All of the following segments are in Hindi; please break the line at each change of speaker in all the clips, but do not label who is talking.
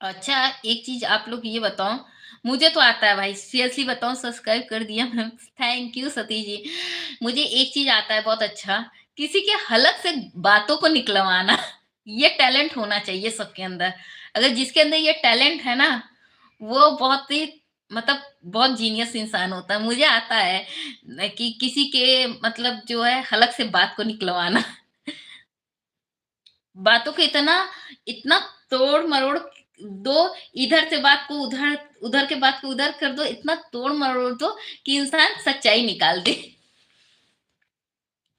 अच्छा, एक चीज़ आप लोग ये बताओ, मुझे तो आता है भाई, सीरियसली बताऊँ सब्सक्राइब कर दिया मैम, थैंक यू सती जी। मुझे एक चीज़ आता है बहुत अच्छा, किसी के हलक से बातों को निकलवाना, ये टैलेंट होना चाहिए सबके अंदर। अगर जिसके अंदर ये टैलेंट है ना, वो बहुत ही मतलब बहुत जीनियस इंसान होता है। मुझे आता है कि किसी के मतलब जो है हलक से बात को निकलवाना। बातों को इतना इतना तोड़-मरोड़ दो, इधर से बात को उधर, उधर के बात को उधर कर दो, इतना तोड़-मरोड़ दो कि इंसान सच्चाई निकाल दे।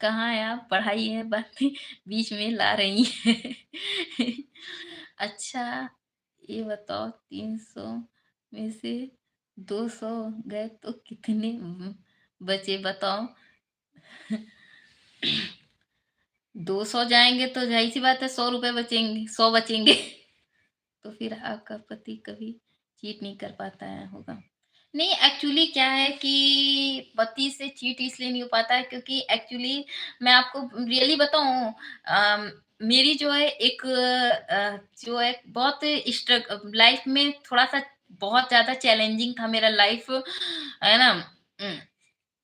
कहाँ है आप? पढ़ाई है, बातें बीच में ला रही हैं। अच्छा, ये बताओ 300 में से 200 गए तो कितने बचे बताओ? 200 जाएँगे तो ज़ाहिर-सी बात है ₹100 बचेंगे, 100 बचेंगे। तो फिर आपका पति कभी चीट नहीं कर पाता है होगा। नहीं एक्चुअली क्या है कि पति से चीट इसलिए नहीं हो पाता है क्योंकि एक्चुअली मैं आपको रियली बताऊँ मेरी जो है एक जो है बहुत लाइफ में थोड़ा-सा बहुत ज़्यादा चैलेंजिंग था मेरा लाइफ है ना?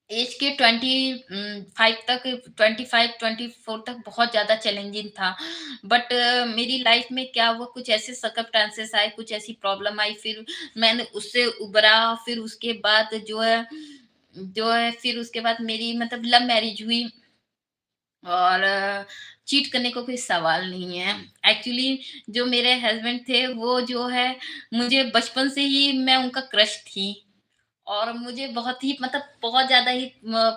ऐज के 5 तक 25, 24 तक बहुत ज़्यादा चैलेंजिंग था। बट मेरी लाइफ में क्या हुआ कुछ ऐसे सर्कमस्टेंसेस आए, कुछ ऐसी प्रॉब्लम आई फिर मैंने उससे उभरा फिर उसके बाद जो है फिर उसके बाद मेरी मतलब लव मैरिज हुई और चीट करने का कोई सवाल नहीं है। एक्चुअली जो मेरे हस्बैंड थे वो जो है मुझे बचपन से ही मैं उनका क्रश थी। और मुझे बहुत ही मतलब बहुत ज़्यादा ही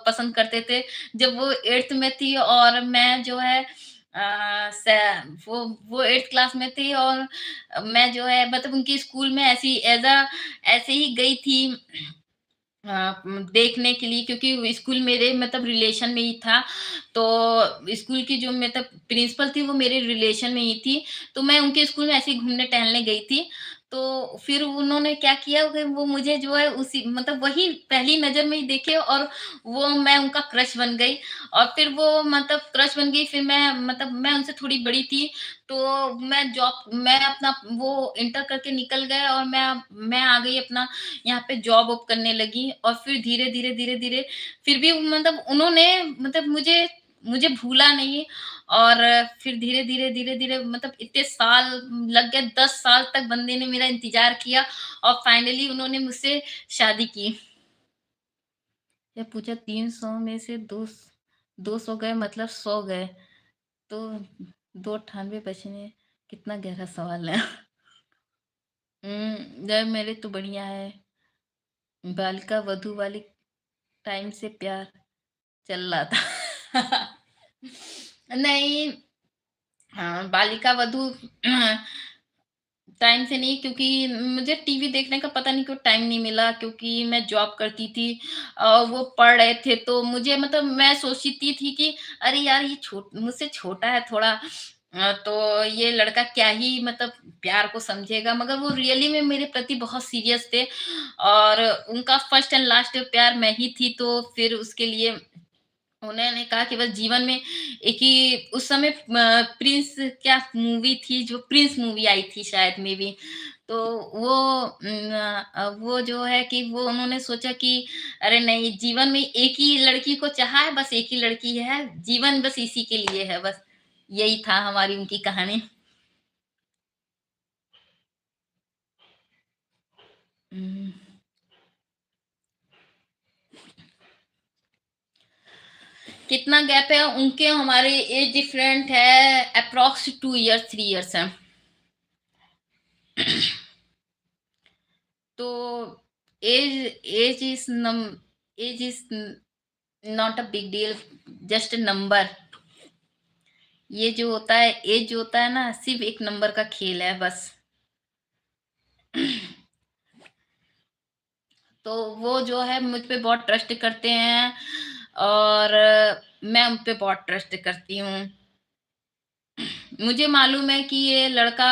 पसंद करते थे। जब वो 8th में थी और मैं जो है अ, स वो 8th क्लास में थी और मैं जो है मतलब उनके स्कूल में ऐसे ही गई थी देखने के लिए क्योंकि स्कूल मेरे मतलब रिलेशन में ही था। तो स्कूल की जो मतलब प्रिंसिपल थी वो मेरे रिलेशन में ही थी। तो मैं उनके स्कूल में ऐसे ही घूमने टहलने गई थी। तो फिर उन्होंने क्या किया कि वो मुझे जो है उसी मतलब वही पहली नज़र में ही देखे और वो मैं उनका क्रश बन गई और फिर वो मतलब क्रश बन गई फिर मैं मतलब मैं उनसे थोड़ी बड़ी थी। तो मैं अपना वो इंटर करके निकल गए और मैं आ गई अपना यहाँ पे जॉब वॉब करने लगी और फिर धीरे-धीरे फिर भी मतलब उन्होंने मतलब मुझे मुझे भूला नहीं और फिर धीरे-धीरे मतलब इतने साल लग गए 10 साल तक बंदे ने मेरा इंतज़ार किया और फाइनली उन्होंने मुझसे शादी की। ये पूछा 300 में से 200 गए मतलब 100 गए, तो 298 बचने कितना गहरा सवाल है। यार मेरे तो बढ़िया है। बालिका वधू वाली टाइम से प्यार चल रहा था। नहीं बालिका वधू टाइम से नहीं क्योंकि मुझे टीवी देखने का पता नहीं क्यों टाइम नहीं मिला क्योंकि मैं जॉब करती थी वो पढ़ रहे थे तो मुझे मतलब मैं सोचती थी कि अरे यार ये मुझसे छोटा है थोड़ा तो ये लड़का क्या ही मतलब प्यार को समझेगा मगर वो रियली में मेरे प्रति बहुत सीरियस थे और उनका फर्स्ट एंड लास्ट प्यार मैं ही थी तो फिर उसके लिए उन्होंने कहा कि बस जीवन में एक ही उस समय प्रिंस क्या मूवी थी जो प्रिंस मूवी आई थी शायद मे बी तो वो जो है कि वो उन्होंने सोचा कि अरे नहीं जीवन में एक ही लड़की को चाहा है बस एक ही लड़की है जीवन बस इसी के लिए है बस यही था हमारी उनकी कहानी हम्म, कितना गैप है उनके हमारे एज डिफरेंट है अप्रोक्स 2 इयर्स 3 इयर्स है तो age age is num age is not a big deal just a number ये जो होता है एज जो होता है ना सिर्फ एक नंबर का खेल है बस तो वो जो है मुझ पे बहुत ट्रस्ट करते हैं और मैं उन पे बहुत ट्रस्ट करती हूँ मुझे मालूम है कि ये लड़का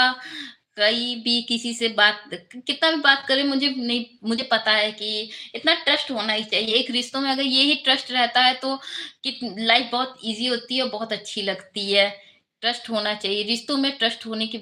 कहीं भी किसी से बात कितना भी बात करे मुझे पता है कि इतना ट्रस्ट होना ही चाहिए एक रिश्तों में अगर ये ही ट्रस्ट रहता है तो कि लाइफ बहुत इजी होती है और बहुत अच्छी लगती है ट्रस्ट होना चाहिए रिश्तों में ट्रस्ट होने की